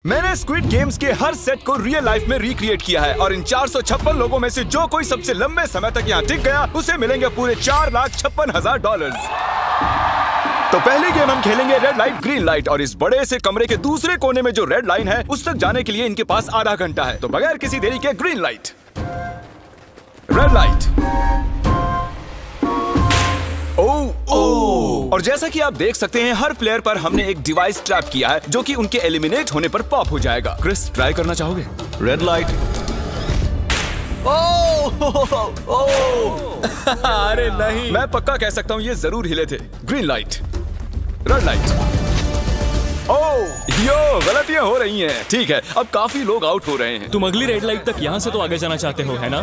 मैंने squid games के हर set को रियल लाइफ में रिक्रिएट किया है और इन 456 लोगों में से जो कोई सबसे लंबे समय तक यहाँ टिक गया उसे मिलेंगे पूरे $4,56,000। तो पहली गेम हम खेलेंगे रेड लाइट ग्रीन लाइट और इस बड़े से कमरे के दूसरे कोने में जो रेड लाइन है उस तक जाने के लिए इनके पास आधा घंटा है। तो बगैर किसी देरी के ग्रीन लाइट, रेड लाइट। और जैसा कि आप देख सकते हैं हर प्लेयर पर हमने एक डिवाइस ट्रैप किया है जो कि उनके एलिमिनेट होने पर पॉप हो जाएगा। क्रिस, ट्राई करना चाहोगे? Red light. अरे नहीं, मैं पक्का कह सकता हूँ ये जरूर हिले थे। Green light, red light. Yo, गलतियां हो रही हैं। ठीक है, अब काफी लोग आउट हो रहे हैं। तुम अगली रेड लाइट तक यहाँ से तो आगे जाना चाहते हो, है ना?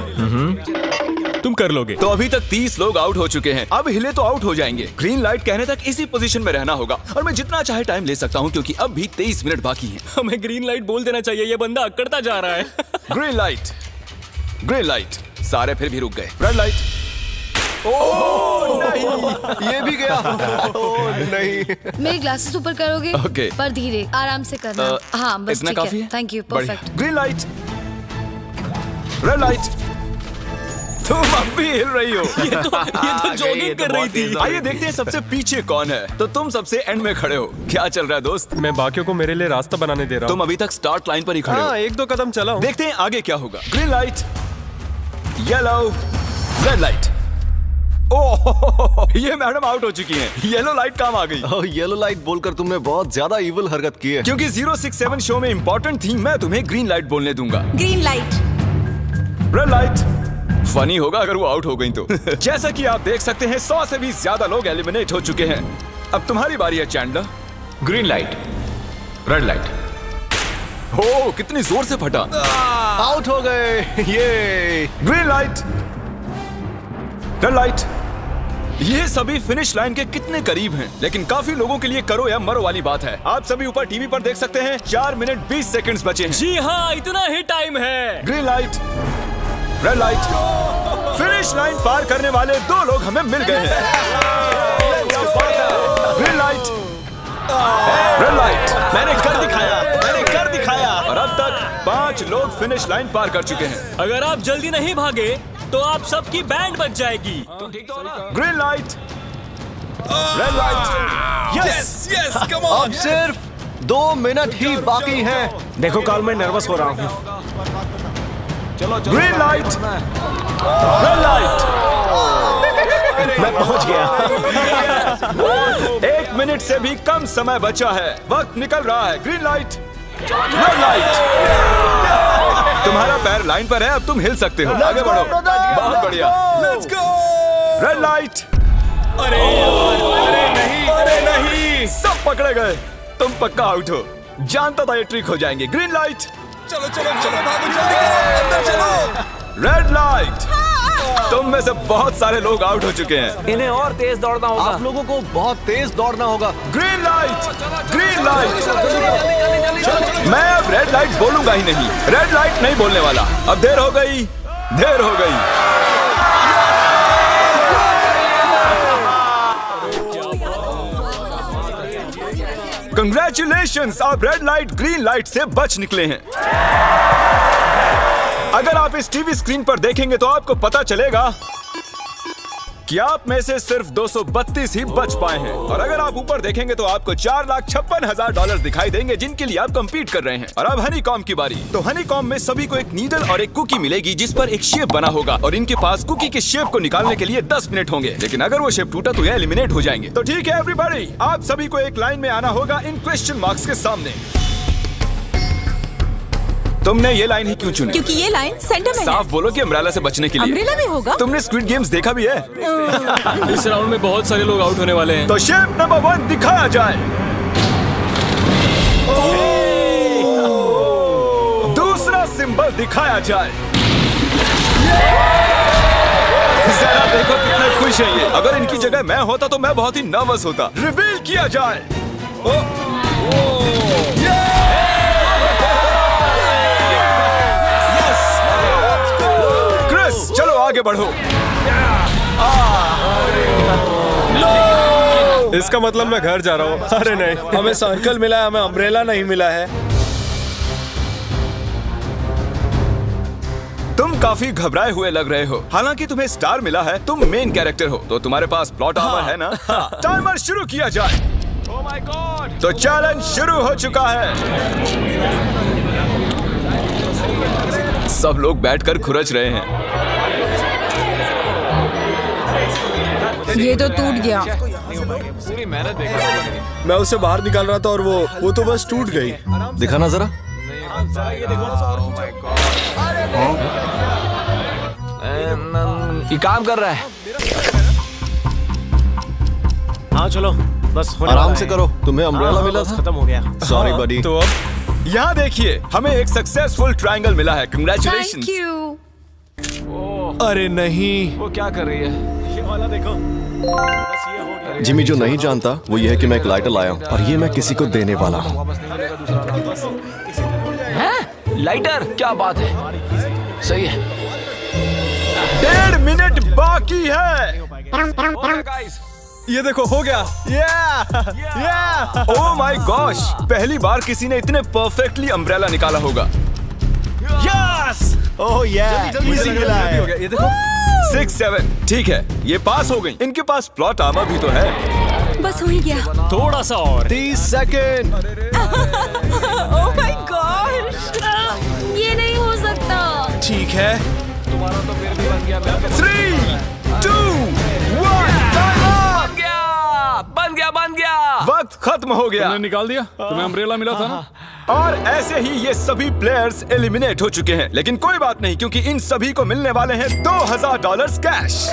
तुम कर लोगे। तो अभी तक 30 लोग आउट हो चुके हैं। अब हिले तो आउट हो जाएंगे। ग्रीन लाइट कहने तक इसी पोजीशन में रहना होगा और मैं जितना चाहे टाइम ले सकता हूँ क्योंकि अब भी 23 मिनट बाकी हैं। हमें ग्रीन लाइट बोल देना चाहिए, ये बंदा अकड़ता जा रहा है। Green light, green light. सारे फिर भी रुक गए। Red light. नहीं, ये भी गया। नहीं। मेरे ग्लासेस ऊपर करोगे? ओके। पर धीरे, आराम से करना। हाँ, बस इतना ठीक काफी है। है? थैंक यू, बढ़िया। Perfect. Green light, red light. तुम अब भी हिल रही हो। ये तो जॉगिंग कर रही थी। आइए देखते हैं सबसे पीछे कौन है। तो तुम सबसे एंड में खड़े हो। क्या चल रहा है दोस्त? मैं बाकियों को मेरे लिए रास्ता बनाने दे रहा तुम हूँ। अभी तक स्टार्ट लाइन पर ही खड़े हो। हाँ, एक दो कदम चला हूँ। देखते हैं आगे क्या होगा। Green light, yellow, red light. Oh, ये मैडम आउट हो चुकी हैं। येलो लाइट काम आ गई। येलो लाइट बोलकर तुमने बहुत ज्यादा इविल हरकत की है। क्योंकि 067 शो में इंपॉर्टेंट थी, मैं तुम्हें ग्रीन लाइट बोलने दूंगा। Green light. Red light. Funny होगा अगर वो आउट हो गई तो। जैसा कि आप देख सकते हैं 100 से भी ज्यादा लोग एलिमिनेट हो चुके हैं। अब तुम्हारी बारी है Chandler. Green light, red light. हो, कितनी जोर से फटा। आउट हो गए। ये ग्रीन लाइट, रेड लाइट। ये सभी फिनिश लाइन के कितने करीब हैं, लेकिन काफी लोगों के लिए करो या मरो वाली बात है। आप सभी ऊपर टीवी पर देख सकते हैं 4 मिनट 20 सेकंड्स बचे हैं। जी हाँ, इतना ही टाइम है। Green light, red light. Finish line पार करने वाले 2 लोग हमें मिल गए हैं। Green light, red light. मैंने कर दिखाया, मैंने कर दिखाया। और अब तक 5 लोग फिनिश लाइन पार कर चुके हैं। अगर आप जल्दी नहीं भागे तो आप सबकी बैंड बच जाएगी। Green light, red light. Yes yes, come on. अब सिर्फ 2 मिनट ही बाकी हैं। देखो काल, मैं नर्वस हो रहा हूँ। Green light, red light. मैं पहुंच गया। 1 मिनट से भी कम समय बचा है। वक्त निकल रहा है। Green light, red light. तुम्हारा पैर लाइन पर है, अब तुम हिल सकते हो। आगे बढ़ो। बहुत बढ़िया। Let's go. Red light. अरे नहीं, अरे नहीं। सब पकड़े गए। तुम पक्का आउट हो। जानता था ये ट्रिक हो जाएंगे। Green light. चलो चलो चलो, भागो जल्दी, अंदर चलो। Red light. तुम में से बहुत सारे लोग आउट हो चुके हैं। इन्हें और तेज दौड़ना होगा। आप लोगों को बहुत तेज दौड़ना होगा। Green light, green light. मैं अब रेड लाइट बोलूंगा ही नहीं। रेड लाइट नहीं बोलने वाला। अब देर हो गई, देर हो गई। कंग्रेचुलेशंस, आप रेड लाइट ग्रीन लाइट से बच निकले हैं। अगर आप इस टीवी स्क्रीन पर देखेंगे तो आपको पता चलेगा कि आप में से सिर्फ 232 ही बच पाए हैं। और अगर आप ऊपर देखेंगे तो आपको $4,56,000 दिखाई देंगे जिनके लिए आप कंपीट कर रहे हैं। और अब हनीकॉम की बारी। तो हनीकॉम में सभी को एक नीडल और एक कुकी मिलेगी जिस पर एक शेप बना होगा और इनके पास कुकी के शेप को निकालने के लिए 10 मिनट होंगे। लेकिन अगर वो शेप टूटा तो ये एलिमिनेट हो जाएंगे। तो ठीक है एवरीबॉडी, आप सभी को एक लाइन में आना होगा इन क्वेश्चन मार्क्स के सामने। तुमने ये लाइन ही क्यों चुनी? क्योंकि ये लाइन सेंटर में है। साफ बोलो कि अम्ब्रेला से बचने के लिए। अम्ब्रेला में होगा? तुमने स्क्विड गेम्स देखा भी है? इस राउंड में बहुत सारे लोग आउट होने वाले हैं। तो शेप नंबर 1 दिखाया जाए। दूसरा सिंबल दिखाया जाए। जरा देखो कितने खुश हैं ये। अगर इनकी जगह मैं होता तो मैं बहुत ही नर्वस होता। रिवील किया जाए। क्रिस, चलो आगे बढ़ो। इसका मतलब मैं घर जा रहा हूँ। अरे नहीं, हमें सर्कल मिला है, हमें अम्ब्रेला नहीं मिला है। काफी घबराए हुए लग रहे हो। हालांकि तुम्हें स्टार मिला है, तुम मेन कैरेक्टर हो, तो तुम्हारे पास प्लॉट आर्मर है ना? टाइमर शुरू किया जाए। Oh my God! तो चैलेंज शुरू हो चुका है। सब लोग बैठकर खुरच रहे हैं। ये तो टूट गया। पूरी मेहनत बेकार। मैं उसे बाहर निकाल रहा था और वो तो बस टूट गई। दिखाना जरा। ये काम कर रहा है। हाँ चलो, बस होने आराम वाला से है। करो, तुम्हें अम्ब्रेला हाँ, मिला बस था। खत्म हो गया। सॉरी बडी। तो अब यहाँ देखिए, हमें एक सक्सेसफुल ट्रायंगल मिला है। Thank congratulations. यू। अरे नहीं, वो क्या कर रही है? ये वाला देखो, बस ये हो गया। जिमी जो नहीं जानता वो ये है कि मैं एक लाइटर लाया हूँ और ये मैं किसी को देने वाला हूँ। वापस नहीं मिलेगा दूसरा। हैं? लाइटर? क्या बात है? सही है। 1.5 मिनट बाकी है। Okay, guys. ये देखो, हो गया। ओह माय गॉश, पहली बार किसी ने इतने परफेक्टली अम्ब्रेला निकाला होगा। यस! ओह जल्दी इजी लगा, मिला जल्दी है। हो गया। ये देखो, 6-7 ठीक है, ये पास हो गई। इनके पास प्लॉट आर्मर भी तो है। बस हो ही गया। थोड़ा सा और। 30 सेकेंड। Oh my God. ये नहीं हो सकता। ठीक है, तुम्हारा तो फिर भी बन गया। 3, 2, 1, बन गया। वक्त खत्म हो गया। निकाल दिया? तुम्हें अम्ब्रेला मिला था ना? और ऐसे ही ये सभी प्लेयर्स एलिमिनेट हो चुके हैं। लेकिन कोई बात नहीं, क्योंकि इन सभी को मिलने वाले हैं $2000 कैश।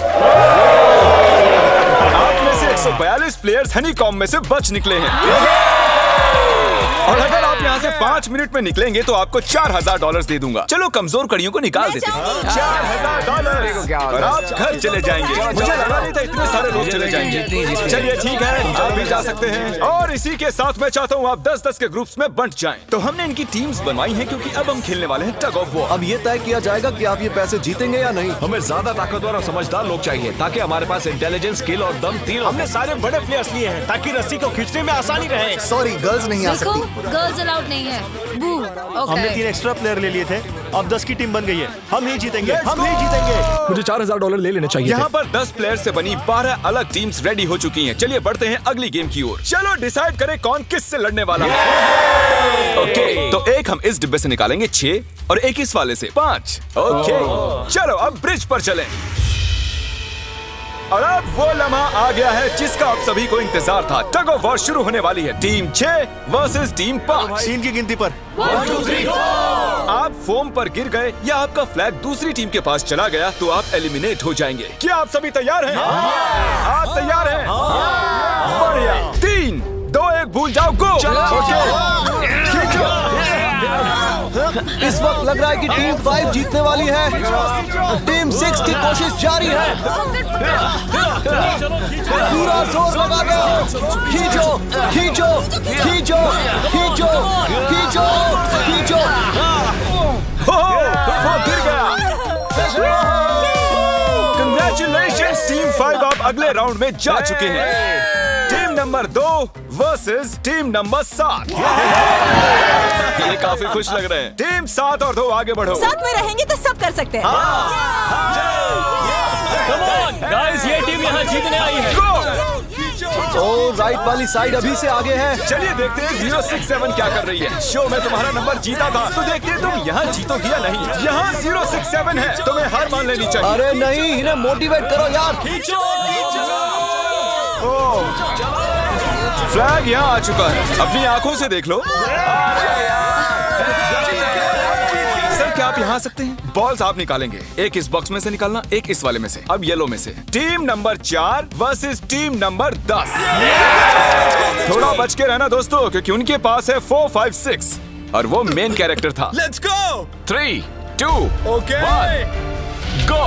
आप में से 142 प्लेयर्स हनीकॉम्ब में से बच निकले हैं। और अगर आप यहाँ से 5 मिनट में निकलेंगे तो आपको $4000 दे दूंगा। चलो कमजोर कड़ियों को निकाल देते हैं। $4000 और आप घर चले जाएंगे। मुझे लगा नहीं था इतने सारे लोग चले जाएंगे। चलिए ठीक है, आप भी जा सकते हैं। और इसी के साथ मैं चाहता हूँ आप 10-10 के ग्रुप्स में बंट जाएं। तो हमने इनकी टीम्स बनवाई हैं क्योंकि अब हम खेलने वाले हैं टग ऑफ वॉर। अब ये तय किया जाएगा कि आप ये पैसे जीतेंगे या नहीं। हमें ज्यादा ताकतवर और समझदार लोग चाहिए ताकि हमारे पास इंटेलिजेंस, स्किल और दम तीनों। हमने सारे बड़े प्लेयर्स लिए हैं ताकि रस्सी को खींचने में आसानी रहे। सॉरी, गर्ल्स नहीं आ देखो, सकती। गर्ल्स अलाउड नहीं है। बू। हमने 3 ओके। एक्स्ट्रा प्लेयर ले लिए थे, अब 10 की टीम बन गई है। हम नहीं जीतेंगे, हम नहीं जीतेंगे। मुझे $4000 ले लेने चाहिए। यहाँ पर 10 प्लेयर से बनी 12 अलग टीम्स रेडी हो चुकी हैं। चलिए बढ़ते हैं अगली गेम की ओर। चलो डिसाइड करें कौन किस से लड़ने वाला है। ओके, तो एक हम इस डिब्बे से निकालेंगे 6 और एक इस वाले से 5। ओके, चलो अब ब्रिज पर चलें। और अब वो लम्हा आ गया है जिसका आप सभी को इंतजार था। टग ऑफ वॉर शुरू होने वाली है। Team 6 versus team 5। 3 की गिनती पर। 1, 2, 3, 4। आप फोम पर गिर गए या आपका फ्लैग दूसरी टीम के पास चला गया तो आप एलिमिनेट हो जाएंगे। क्या आप सभी तैयार हैं? आप तैयार हैं? बढ़िया। 3, 2, 1 भूल जाओ, गो। इस वक्त लग रहा है कि टीम 5 जीतने वाली है। टीम 6 की कोशिश जारी है। पूरा जोर लगा दो। खींचो, खींचो, खींचो, खींचो, खींचो, खींचो। वो गिर गया। कंग्रेचुलेशंस टीम 5, आप अगले राउंड में जा चुके हैं। Team number 2 versus team number 7। ये काफी खुश लग रहे हैं। टीम 7 और 2 आगे बढ़ो। साथ में रहेंगे तो सब कर सकते हैं। कम ऑन गाइस, ये टीम यहाँ जीतने आई है। तो राइट वाली साइड अभी से आगे है। चलिए देखते हैं 067 क्या कर रही है। शो में तुम्हारा नंबर जीता था, तो देखते हैं तुम यहाँ जीतोगी या नहीं। यहाँ 067 है, तुम्हें हार मान लेनी चाहिए। अरे नहीं, इन्हें मोटिवेट करो यार। फ्लैग यहाँ आ चुका है, अपनी आंखों से देख लो। सर क्या आप यहाँ आ सकते हैं? बॉल्स आप निकालेंगे, एक इस बॉक्स में से निकालना, एक इस वाले में से। अब येलो में से। Team number 4 versus team number 10। थोड़ा बच के रहना दोस्तों, क्योंकि उनके पास है 4, 5, 6 और वो मेन कैरेक्टर था। Let's go. 3, 2, ओके, 1 गो।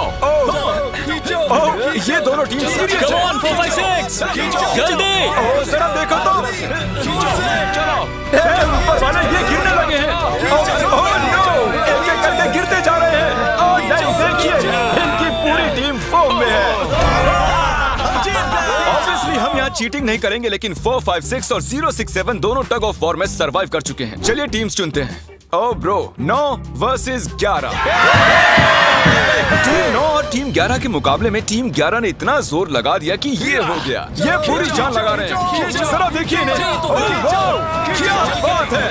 ये दोनों टीम सीरियस कम है। ऑन 4, 5, 6 जल्दी। जरा देखो तो। चलो ऊपर वाले ये गिरने लगे हैं। ओह नो, एक-एक करके गिरते जा रहे हैं। ओह नहीं, देखिए इनकी पूरी टीम फॉर्म में है। ऑब्वियसली हम यहाँ चीटिंग नहीं करेंगे, लेकिन 4, 5, 6 और 067 दोनों टग ऑफ वॉर में सरवाइव कर चुके हैं। चलिए टीम्स चुनते हैं। ओ ब्रो, 9 वर्सेस 11। टीम 9 और टीम 11 के मुकाबले में टीम 11 ने इतना जोर लगा दिया कि ये हो गया। ये पूरी जान लगा रहे हैं। जरा देखिए इन्हें। ओह, वाह, क्या बात है।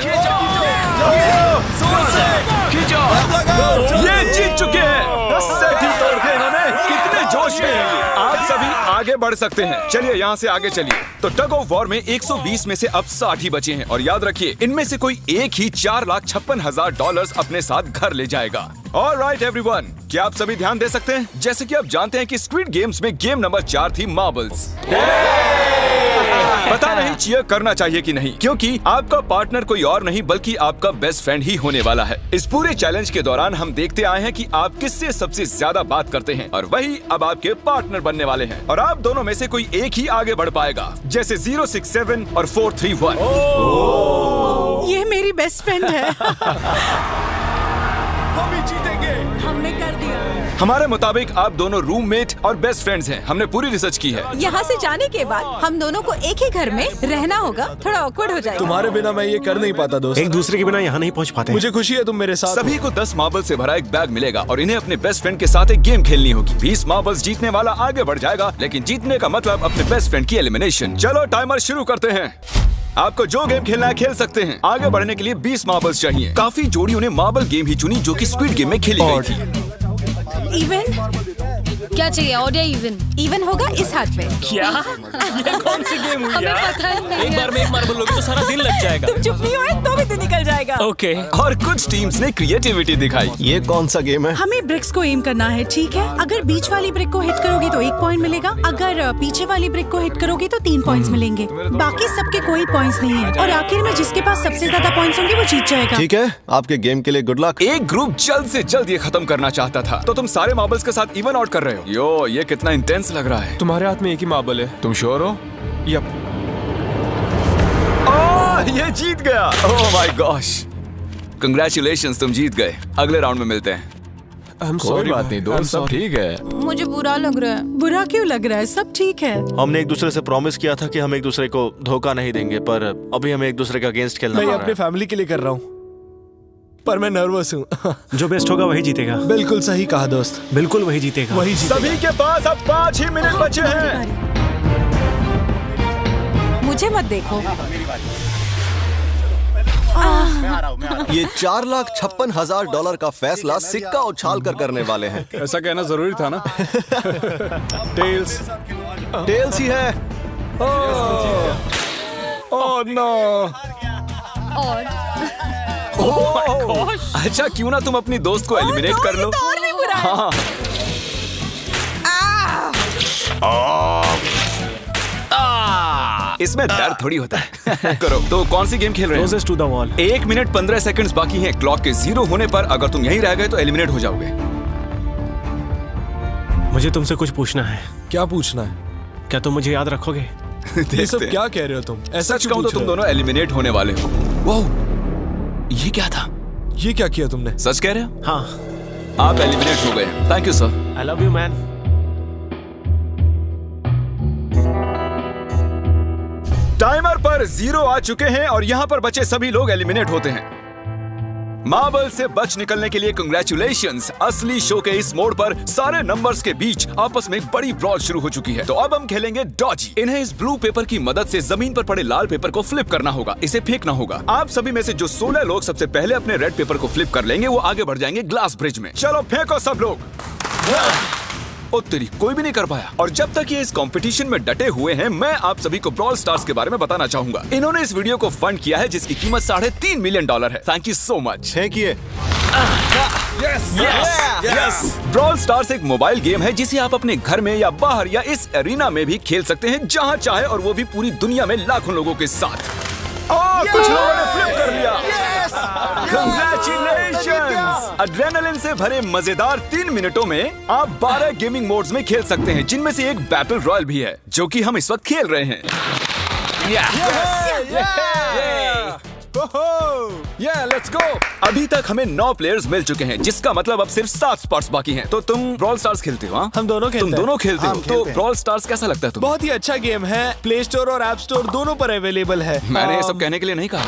ये जीत चुके हैं। सेट ही तोड़ दिए इन्होंने। कितने जोश में हैं ये। आप सभी आगे बढ़ सकते हैं। चलिए यहाँ से आगे चलिए। तो टग ऑफ वॉर में 120 में से अब 60 ही बचे हैं और याद रखिए इनमें से कोई एक ही $4,56,000 अपने साथ घर ले जाएगा। ऑलराइट एवरीवन, क्या आप सभी ध्यान दे सकते हैं? जैसे कि आप जानते हैं कि स्क्विड गेम्स में गेम नंबर 4 थी मार्बल्स। पता नहीं चीयर करना चाहिए कि नहीं, क्योंकि आपका पार्टनर कोई और नहीं बल्कि आपका बेस्ट फ्रेंड ही होने वाला है। इस पूरे चैलेंज के दौरान हम देखते आए हैं कि आप किससे सबसे ज्यादा बात करते हैं और वही अब आपके पार्टनर बनने वाले हैं और आप दोनों में से कोई एक ही आगे बढ़ पाएगा, जैसे 067 और 431। ये मेरी बेस्ट फ्रेंड है। हम ही जीतेंगे। हमने कर दिया। हमारे मुताबिक आप दोनों रूममेट और बेस्ट फ्रेंड्स हैं। हमने पूरी रिसर्च की है। यहाँ से जाने के बाद हम दोनों को एक ही घर में रहना होगा। थोड़ा ऑकवर्ड हो जाएगा। तुम्हारे बिना मैं ये कर नहीं पाता दोस्त। एक दूसरे के बिना यहाँ नहीं पहुँच पाते। मुझे खुशी है तुम मेरे साथ सभी को 10 मार्बल से भरा एक बैग मिलेगा और इन्हें अपने बेस्ट फ्रेंड के साथ एक गेम खेलनी होगी। 20 मार्बल्स जीतने वाला आगे बढ़ जाएगा, लेकिन जीतने का मतलब अपने बेस्ट फ्रेंड की एलिमिनेशन। चलो टाइमर शुरू करते हैं। आपको जो गेम खेलना है खेल सकते हैं। आगे बढ़ने के लिए 20 मार्बल्स चाहिए। काफी जोड़ियों ने मार्बल गेम ही चुनी जो कि स्क्विड गेम में खेली गई थी। इवन क्या चाहिए? ऑड या इवन? इवन होगा इस हाथ पे। क्या? ये कौन सी गेम हुई हमें यार? पता ही नहीं एक है। बार में एक मार्बल लोगे तो सारा दिन लग जाएगा। तुम चुप नहीं हुए तो भी दिन निकल जाएगा। ओके। और कुछ टीम्स ने क्रिएटिविटी दिखाई। ये कौन सा गेम है? हमें ब्रिक्स को एम करना है, ठीक है? अगर बीच वाली ब्रिक को हिट करोगे तो 1 पॉइंट मिलेगा। अगर पीछे वाली ब्रिक को हिट करोगे तो 3 पॉइंट्स मिलेंगे। बाकी सबके कोई पॉइंट्स नहीं है और आखिर में जिसके पास सबसे ज्यादा पॉइंट्स होंगे वो जीत जाएगा। ठीक है, आपके गेम के लिए गुड लक। एक ग्रुप जल्द से जल्द ये खत्म करना चाहता था, तो तुम सारे मार्बल्स के साथ इवन आउट कर रहे हो। यो, ये कितना इंटेंस लग रहा है। तुम्हारे हाथ में एक ही मार्बल है। तुम श्योर हो? यप। ये जीत गया। ओह माय गॉश, कंग्रेचुलेशंस, तुम जीत गए। अगले राउंड में मिलते हैं। कोई बात नहीं दोस्त, सब ठीक है। मुझे बुरा लग रहा है। बुरा क्यों लग रहा है? सब ठीक है। हमने एक दूसरे से प्रॉमिस किया था कि हम एक दूसरे को धोखा नहीं देंगे, पर अभी हमें एक दूसरे का अगेंस्ट खेलना मैं पड़ ये रहा अपने है। फैमिली के लिए कर रहा हूँ, पर मैं नर्वस हूँ। जो बेस्ट होगा वही जीतेगा। बिल्कुल सही कहा दोस्त, बिल्कुल वही जीतेगा। वही जीतेगा। सभी के पास अब 5 ही मिनट बचे हैं। मुझे मत देखो। ये $4,56,000 का फैसला सिक्का उछाल कर करने वाले हैं। ऐसा कहना जरूरी था ना। टेल्स ही है। Oh no. और अच्छा, क्यों ना तुम अपनी दोस्त को एलिमिनेट कर लो। और भी बुरा है। हाँ। इसमें दर्द थोड़ी होता है। करो। तो कौन सी गेम खेल रहे हैं? Closest to the wall। 1 minute 15 seconds बाकी हैं। क्लॉक के 0 होने पर अगर तुम यहीं रह गए तो एलिमिनेट हो जाओगे। मुझे तुमसे कुछ पूछना है। क्या पूछना है? क्या तुम मुझे याद रखोगे? ये सब देखते हैं। क्या कह रहे हो तुम? ऐसा सच क्यों कहूं तो पूछ तुम रहे हो? दोनों एलिमिनेट होने वाले हो। वाह, ये क्या था? ये क्या किया तुमने? सच कह रहे हो? हाँ। आप एलिमिनेट हो गए। Thank you sir. I love you man. Timer पर 0 आ चुके हैं और यहाँ पर बचे सभी लोग एलिमिनेट होते हैं। मार्बल से बच निकलने के लिए कंग्रेचुलेशंस। असली शो के इस मोड़ पर सारे नंबर्स के बीच आपस में एक बड़ी ब्रॉल शुरू हो चुकी है। तो अब हम खेलेंगे डॉजी। इन्हें इस ब्लू पेपर की मदद से जमीन पर पड़े लाल पेपर को फ्लिप करना होगा, इसे फेंकना होगा। आप सभी में से जो 16 लोग सबसे पहले अपने रेड पेपर को फ्लिप कर लेंगे वो आगे बढ़ जाएंगे ग्लास ब्रिज में। चलो फेंको सब लोग। ओ तेरी, कोई भी नहीं कर पाया। और जब तक ये इस कंपटीशन में डटे हुए हैं, मैं आप सभी को ब्रॉल स्टार्स के बारे में बताना चाहूंगा। इन्होंने इस वीडियो को फंड किया है जिसकी कीमत $3.5 मिलियन है। Thank you so much. फेंकिए। यस। ब्रॉल स्टार्स एक मोबाइल गेम है जिसे आप अपने घर में या बाहर या इस एरिना में भी खेल सकते हैं, जहां चाहे, और वो भी पूरी दुनिया में लाखों लोगों के साथ। कुछ लोगों ने फ्लिप कर लिया। Congratulations! एड्रेनलिन से भरे मजेदार 3 मिनटों में आप 12 गेमिंग मोड्स में खेल सकते हैं, जिनमें से एक बैटल रॉयल भी है, जो कि हम इस वक्त खेल रहे हैं। Let's go. अभी तक हमें 9 प्लेयर्स मिल चुके हैं, जिसका मतलब अब सिर्फ 7 स्पॉट्स बाकी हैं। तो तुम ब्रॉल स्टार्स खेलते हो? हाँ, हम दोनों खेलते तुम हैं। दोनों खेलते हो। हम तो खेलते हैं। ब्रॉल स्टार्स कैसा लगता है तुम्हें? बहुत ही अच्छा गेम है। प्ले स्टोर और ऐप स्टोर दोनों पर अवेलेबल है। मैंने ये सब कहने के लिए नहीं कहा।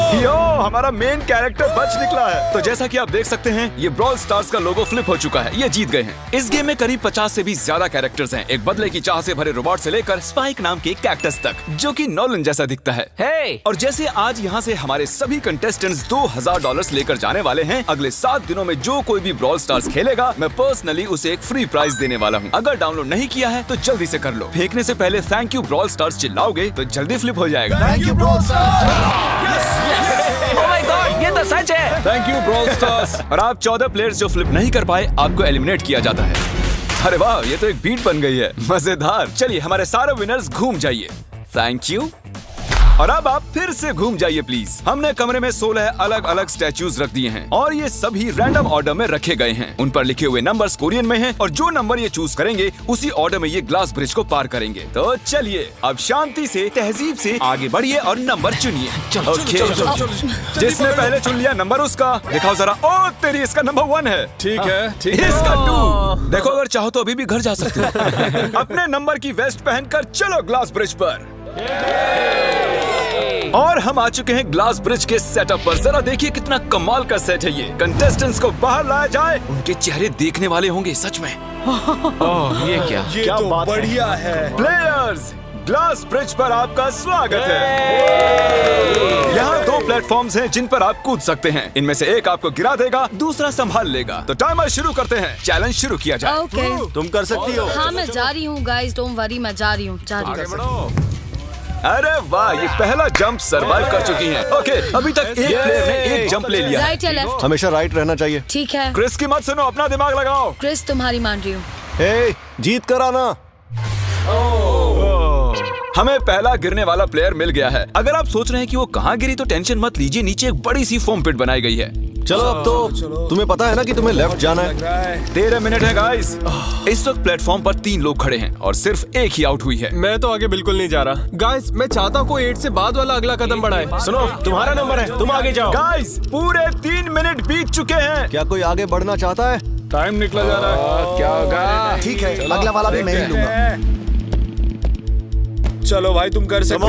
यो, हमारा मेन कैरेक्टर बच निकला है। तो जैसा कि आप देख सकते हैं, ये ब्रॉल स्टार्स का लोगो फ्लिप हो चुका है। ये जीत गए हैं। इस गेम में करीब 50 से भी ज्यादा कैरेक्टर्स हैं। एक बदले की चाह से भरे रोबोट से लेकर स्पाइक नाम के कैक्टस तक, जो कि नॉलन जैसा दिखता है। हे और जैसे आज यहाँ से हमारे सभी कंटेस्टेंट्स $2000 लेकर जाने वाले हैं, अगले 7 दिनों में जो कोई भी ब्रॉल स्टार्स खेलेगा, मैं पर्सनली उसे एक फ्री प्राइज देने वाला हूँ। अगर डाउनलोड नहीं किया है तो जल्दी से कर लो। फेंकने से पहले थैंक यू ब्रॉल स्टार्स चिल्लाओगे तो जल्दी फ्लिप हो जाएगा। Thank you bro. Oh my God, ये तो सच है। Thank you brawl stars. और आप 14 प्लेयर्स जो फ्लिप नहीं कर पाए, आपको एलिमिनेट किया जाता है। अरे वाह, ये तो एक बीट बन गई है, मजेदार। चलिए हमारे सारे विनर्स घूम जाइए। Thank you. और अब आप फिर से घूम जाइए प्लीज। हमने कमरे में 16 अलग अलग स्टैचूज रख दिए हैं और ये सभी रैंडम ऑर्डर में रखे गए हैं। उन पर लिखे हुए नंबर्स कोरियन में हैं और जो नंबर ये चूज करेंगे उसी ऑर्डर में ये ग्लास ब्रिज को पार करेंगे। तो चलिए अब शांति से, तहजीब से आगे बढ़िए और नंबर चुनिए। ओके, जिसने पहले चुन लिया नंबर उसका दिखाओ जरा। ओ तेरी, इसका नंबर 1 है। ठीक है, ठीक है। इसका 2। देखो, अगर चाहो तो अभी भी घर जा सकते हो। अपने नंबर की वेस्ट पहनकर चलो ग्लास ब्रिज पर। और हम आ चुके हैं ग्लास ब्रिज के सेटअप पर। जरा देखिए कितना कमाल का सेट है ये। कंटेस्टेंट्स को बाहर लाया जाए, उनके चेहरे देखने वाले होंगे सच में। ये क्या? ये तो बढ़िया है। प्लेयर्स, ग्लास ब्रिज पर आपका स्वागत है। यहाँ 2 प्लेटफॉर्म्स हैं जिन पर आप कूद सकते हैं। इनमें से एक आपको गिरा देगा, दूसरा संभाल लेगा। तो टाइमर शुरू करते हैं। चैलेंज शुरू किया जाए। ओके। तुम कर सकती हो। हाँ, मैं जा रही हूँ गाइस, डोंट वरी, मैं जा रही हूँ, जा रही हूँ। अरे वाह, ये पहला जंप सरवाइव कर चुकी हैं। ओके, अभी तक एक प्लेयर ने एक जंप ले लिया है। राइट या लेफ्ट? हमेशा राइट रहना चाहिए। ठीक है क्रिस की मत सुनो, अपना दिमाग लगाओ। क्रिस, तुम्हारी मान रही हूँ। हे, जीत कर आना। हमें पहला गिरने वाला प्लेयर मिल गया है। अगर आप सोच रहे हैं कि वो कहाँ गिरी तो टेंशन मत लीजिए, नीचे एक बड़ी सी फोम पिट बनाई गई है। चलो अब तो तुम्हें पता है ना कि तुम्हें लेफ्ट जाना है। 13 मिनट है गाइस। इस वक्त प्लेटफॉर्म पर 3 लोग खड़े हैं और सिर्फ एक ही आउट हुई है। मैं तो आगे बिल्कुल नहीं जा रहा। गाइस, मैं चाहता हूँ कोई 8 से बाद वाला अगला कदम बढ़ाए। सुनो, तुम्हारा नंबर है, तुम आगे जाओ। गाइस, पूरे 3 मिनट बीत चुके हैं। क्या कोई आगे बढ़ना चाहता है? टाइम निकला जा रहा है। क्या होगा? ठीक है, अगला वाला भी मैं ही लूंगा। चलो भाई, तुम कर सकते हो।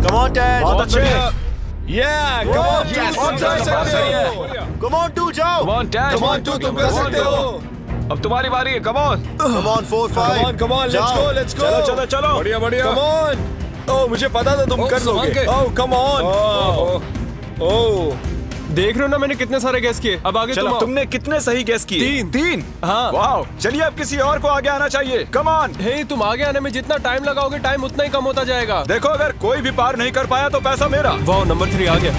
Come on ten. बहुत अच्छे। Yeah, come on, Yes, तुम कर सकते हो। Come on, 2 जाओ। Come on, Dad. Come on, 2 तुम कर सकते हो। अब तुम्हारी बारी है, come on. Come on, 4, 5. Come on, let's go, let's go. चलो चलो चलो। बढ़िया बढ़िया। Come on. Oh, मुझे पता था तुम कर लोगे। Oh, come on. Oh. देख रहे हो ना मैंने कितने सारे गैस किए। अब आगे चलो, तुम आओ। तुमने कितने सही गेस किए? 3। हाँ। वाओ, चलिए अब किसी और को आगे आना चाहिए। Come on. हे, तुम आगे आने में जितना टाइम लगाओगे, टाइम उतना ही कम होता जाएगा। देखो, अगर कोई भी पार नहीं कर पाया तो पैसा मेरा। वाह, नंबर 3 आ गया।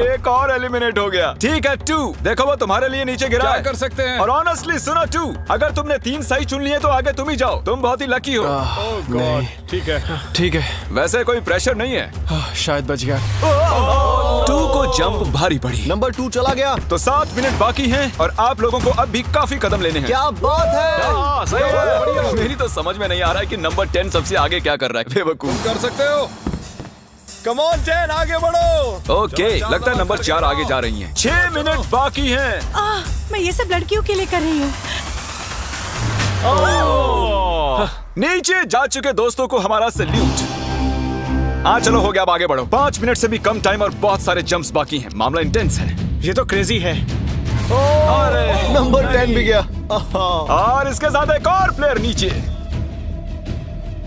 एक और एलिमिनेट हो गया। ठीक है 2, देखो वो तुम्हारे लिए नीचे गिरा क्या है। कर सकते हैं? और ऑनेस्टली सुनो 2, अगर तुमने 3 सही चुन लिए तो आगे तुम ही जाओ। तुम बहुत ही लकी हो। नहीं, ठीक है, ठीक है। वैसे कोई प्रेशर नहीं है। शायद बच गया। 2 को जंप भारी पड़ी। नंबर 2 चला गया। तो 7 मिनट बाकी हैं और आप लोगों को अब भी काफी कदम लेने हैं। क्या बात है। हाँ, सही है। मेरी तो समझ में नहीं आ रहा है कि नंबर 10 सबसे आगे क्या कर रहा है। बेवकूफ। कर सकते हो। Come on, 10, आगे बढ़ो। ओके, लगता है नंबर 4 आगे जा रही हैं। 6 मिनट बाकी हैं। मैं ये सब लड़कियों के लिए कर रही हूँ। नीचे जा चुके दोस्तों को हमारा सैल्यूट। चलो हो गया, अब आगे बढ़ो। 5 मिनट से भी कम टाइम और बहुत सारे जंप्स बाकी हैं। मामला इंटेंस है। ये तो क्रेजी है। नंबर 10 भी गया। और इसके साथ एक और प्लेयर नीचे।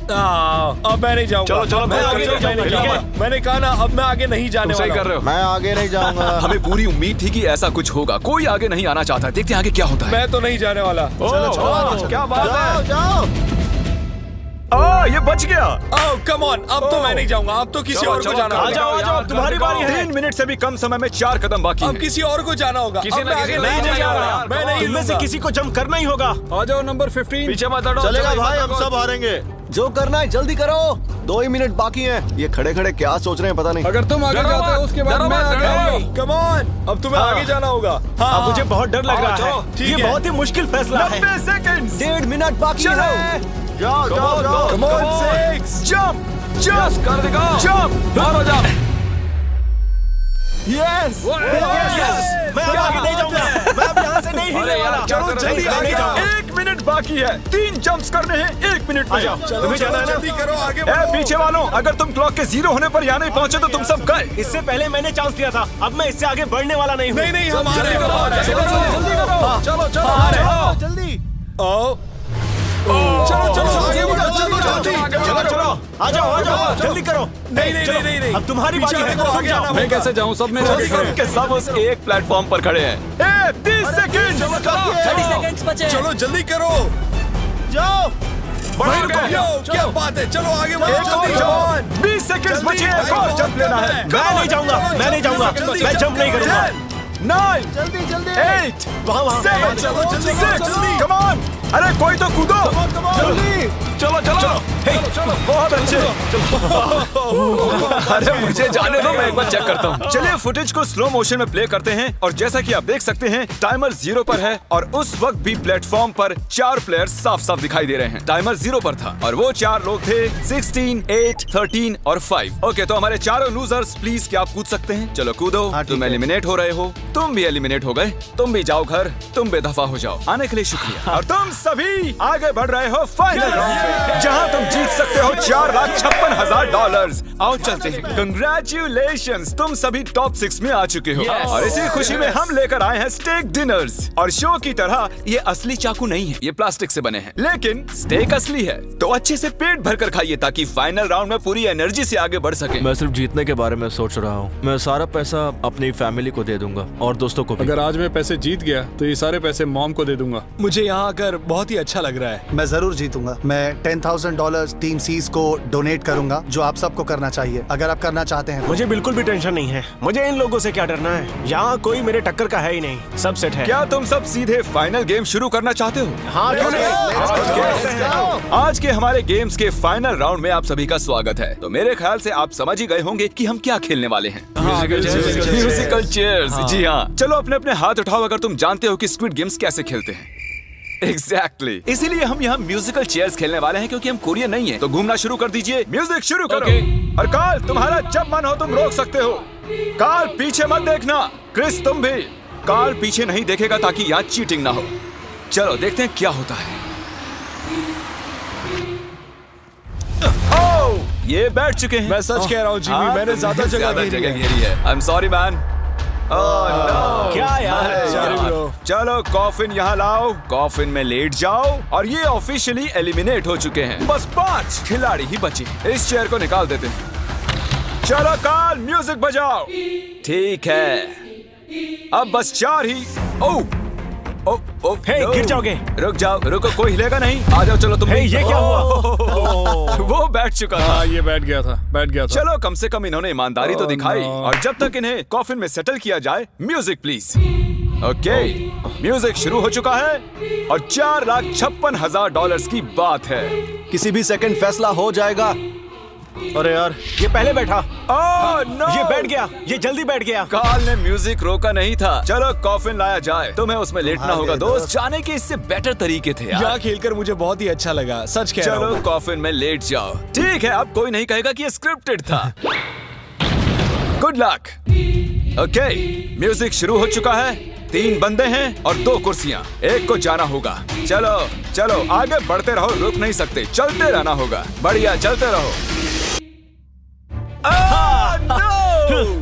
अब मैं नहीं जाऊंगा। चलो, चलो, मैं आगे नहीं जाऊंगा। मैंने कहा ना, अब मैं आगे नहीं जाने सही वाला कर रहे हो। मैं आगे नहीं जाऊंगा। हमें पूरी उम्मीद थी कि ऐसा कुछ होगा। कोई आगे नहीं आना चाहता। देखते हैं आगे क्या होता है। मैं तो नहीं जाने वाला। चलो, क्या बात है। जाओ। ये बच गया। Oh, come on, अब तो मैं नहीं जाऊंगा। अब तो किसी और को जाना होगा। आ जाओ, अब तुम्हारी बारी है। 3 मिनट से भी कम समय में 4 कदम बाकी अब हैं। किसी और को जाना होगा। किसी अब ना मैं किसी आगे को नहीं जाना जाने होगा। वाला। मैं नहीं तुम में से किसी को जंप करना ही होगा। आ जाओ नंबर 15। पीछे मत हटो। चलेगा भाई, हम सब हारेंगे। जो करना है जल्दी करो। 2 ही मिनट बाकी हैं। ये खड़े खड़े क्या सोच रहे हैं पता नहीं। अगर तुम आगे डरो जाते हो मत, उसके बाद डरो मैं मत, आगे डरो। आऊंगा। Come on, अब तुम्हें आगे जाना होगा। हाँ, मुझे बहुत डर लग रहा है। ठीक ये है। बहुत ही मुश्किल फैसला है। 90 सेकंड्स। 1.5 मिनट बाकी चलो। है। जाओ जाओ जाओ। Come on, 6 जंप Yes, कर दिखाओ। जंप। बाहर हो जाओ। यस मैं अब आगे नहीं जाऊंगा। मैं अब यहाँ से नहीं अरे हिलने यार, वाला। क्या चलो कर रहे जल्दी हो? आगे नहीं जाओ। जाओ। 1 मिनट बाकी है। 3 जंप्स करने हैं 1 मिनट में। तुम्हें जाना है ना? जल्दी करो, आगे बढ़ो। पीछे वालों, अगर तुम क्लॉक के 0 होने पर यहाँ नहीं पहुँचे तो तुम सब गए। इससे पहले मैंने चांस लिया था, अब मैं इससे आगे बढ़ने वाला नहीं हूँ। नहीं हम आ रहे हैं। चलो जल्दी आओ आगे बढ़ो, चलो आ जाओ जल्दी करो। नहीं अब तुम्हारी बारी है, आगे आना मैं कैसे जाऊँ? सब मेरे आगे खड़े हैं। के सब उस एक प्लेटफॉर्म पर खड़े हैं। 30 सेकंड। 30 सेकंड्स बचे। चलो जल्दी करो। जाओ। क्या बात है, चलो आगे बढ़ो जल्दी। 20 सेकंड बचे हैं, एक और जंप लेना है। मैं नहीं जाऊंगा, मैं जंप नहीं करूंगा। 9 जल्दी 8 वहाँ 7 चलो, जल्दी 6 जल्दी। Come on. अरे कोई तो कूदो। चलो बहुत अच्छे। अरे मुझे जाने दो, मैं एक बार चेक करता हूँ। चलिए फुटेज को स्लो मोशन में प्ले करते हैं और जैसा कि आप देख सकते हैं टाइमर 0 पर है और उस वक्त भी प्लेटफॉर्म पर 4 प्लेयर्स साफ साफ दिखाई दे रहे हैं। टाइमर 0 पर था और वो 4 लोग थे 16, 8, 13 और 5। ओके, तो हमारे चारों लूजर्स प्लीज क्या आप कूद सकते हैं? चलो कूदो। तुम एलिमिनेट हो रहे हो, तुम भी एलिमिनेट हो गए, तुम भी जाओ घर, तुम बेदफा हो जाओ। आने के लिए शुक्रिया। और तुम सभी आगे बढ़ रहे हो फाइनल राउंड पे, जहां तुम जीत सकते हो $4,56,000। आओ चलते हैं। कंग्रेचुलेशंस, तुम सभी टॉप 6 में आ चुके हो। और इसी खुशी में हम लेकर आए हैं स्टेक डिनर्स। और शो की तरह ये असली चाकू नहीं है, ये प्लास्टिक से बने हैं, लेकिन स्टेक असली है। तो अच्छे से पेट भर कर खाइए ताकि फाइनल राउंड में पूरी एनर्जी से आगे बढ़ सके। मैं सिर्फ जीतने के बारे में सोच रहा हूँ। मैं सारा पैसा अपनी फैमिली को दे दूंगा और दोस्तों को भी। अगर आज मैं पैसे जीत गया तो ये सारे पैसे मॉम को दे दूंगा। मुझे यहाँ आकर बहुत ही अच्छा लग रहा है। मैं जरूर जीतूंगा। मैं $10,000 टीम सीज को डोनेट करूंगा, जो आप सबको करना चाहिए अगर आप करना चाहते हैं। मुझे बिल्कुल भी टेंशन नहीं है। मुझे इन लोगों से क्या डरना है, यहाँ कोई मेरे टक्कर का है ही नहीं, सब सेट है। क्या तुम सब सीधे फाइनल गेम शुरू करना चाहते हो? हाँ, क्यों नहीं? आज के हमारे गेम्स के फाइनल राउंड में आप सभी का स्वागत है। तो मेरे ख्याल से आप समझ ही गए होंगे कि हम क्या खेलने वाले हैं। Musical chairs. जी हाँ, चलो अपने अपने हाथ उठाओ अगर तुम जानते हो कि स्क्विड गेम्स कैसे खेलते हैं। एग्जैक्टली, इसीलिए हम यहाँ म्यूजिकल चेयर्स खेलने वाले हैं क्योंकि हम कोरियन नहीं हैं। तो घूमना शुरू कर दीजिए, म्यूजिक शुरू करो। और कार्ल, तुम्हारा जब मन हो तुम रोक सकते हो। कार्ल पीछे मत देखना, क्रिस तुम भी। कार्ल पीछे नहीं देखेगा ताकि यहाँ चीटिंग ना हो। चलो देखते हैं क्या होता है। ओह, ये बैठ चुके हैं। मैं सच कह रहा हूँ जिमी, मैंने ज्यादा जगह घेरी है। I am sorry man. क्या यार? चलो कॉफिन यहाँ लाओ, कॉफिन में लेट जाओ। और ये ऑफिशियली एलिमिनेट हो चुके हैं। बस 5 खिलाड़ी ही बचे हैं। इस चेयर को निकाल देते हैं। चलो कार्ल, म्यूजिक बजाओ। ठीक है, अब बस 4 ही। ओह गिर जाओगे। रुक जाओ, रुको, कोई हिलेगा नहीं। आ जाओ, चलो तुम। ये क्या हुआ? वो बैठ चुका था। ये बैठ गया था। चलो कम से कम इन्होंने ईमानदारी तो दिखाई। और जब तक इन्हें कॉफिन में सेटल किया जाए, म्यूजिक प्लीज। ओके, म्यूजिक शुरू हो चुका है और $4,56,000 की बात है। किसी भी सेकंड फैसला हो जाएगा। अरे यार, ये पहले बैठा। नो, ये बैठ गया, ये जल्दी बैठ गया। कार्ल ने म्यूजिक रोका नहीं था। चलो कॉफिन लाया जाए, तुम्हें उसमें लेटना होगा दोस्त। जाने के इससे बेटर तरीके थे यार। यहाँ खेलकर मुझे बहुत ही अच्छा लगा, सच कह रहा हूँ। चलो कॉफिन में लेट जाओ। ठीक है, अब कोई नहीं कहेगा कि ये स्क्रिप्टेड था। Good luck. ओके, म्यूजिक शुरू हो चुका है। 3 बंदे हैं और 2 कुर्सियां। एक को जाना होगा। चलो आगे बढ़ते रहो, रुक नहीं सकते, चलते रहना होगा। बढ़िया, चलते रहो।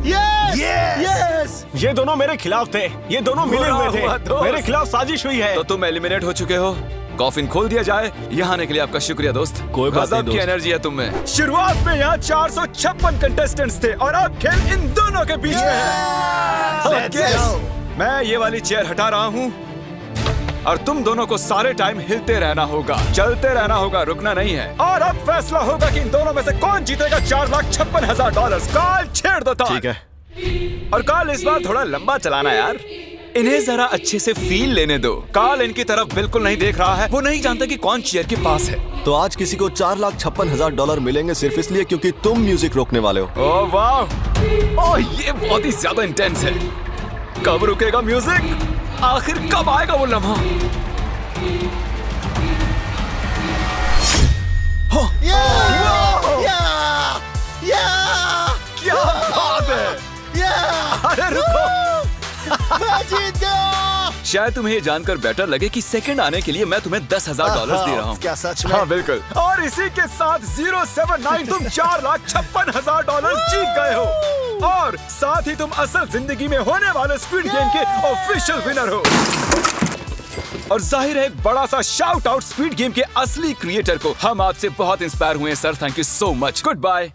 यस! ये दोनों मेरे खिलाफ थे, ये दोनों मिले हुए थे। मेरे खिलाफ साजिश हुई है। तो तुम एलिमिनेट हो चुके हो। कॉफिन खोल दिया जाए। यहाँ आने के लिए आपका शुक्रिया दोस्त। कोई बात नहीं गजब की दोस्त। एनर्जी है तुम में। शुरुआत में यहाँ 456 कंटेस्टेंट्स थे और अब खेल इन दोनों के बीच में है। Okay, मैं ये वाली चेयर हटा रहा हूँ और तुम दोनों को सारे टाइम हिलते रहना होगा, चलते रहना होगा, रुकना नहीं है। और अब फैसला होगा कि इन दोनों में से कौन जीतेगा $4,56,000। कार्ल छेड़ दो। ठीक है। और कार्ल इस बार थोड़ा लंबा चलाना यार, इन्हें जरा अच्छे से फील लेने दो। कार्ल इनकी तरफ बिल्कुल नहीं देख रहा है, वो नहीं जानता कि कौन चेयर के पास है। तो आज किसी को $4,56,000 मिलेंगे सिर्फ इसलिए क्योंकि तुम म्यूजिक रोकने वाले हो। ओह वाह, ओह ये बहुत ही ज्यादा इंटेंस है। कब रुकेगा म्यूजिक? आखिर कब आएगा वो लम्हा? क्या बात है! अरे रुको, मैं जीत गया। शायद तुम्हें ये जानकर बेटर लगे कि सेकंड आने के लिए मैं तुम्हें $10,000 दे रहा हूँ। क्या सच में? हाँ बिल्कुल। और इसी के साथ 079 तुम $4,56,000 जीत गए हो और साथ ही तुम असल जिंदगी में होने वाले स्क्विड गेम के ऑफिशियल विनर हो। और जाहिर है एक बड़ा सा शाउट आउट स्क्विड गेम के असली क्रिएटर को। हम आपसे बहुत इंस्पायर हुए हैं sir, thank you so much. Good bye.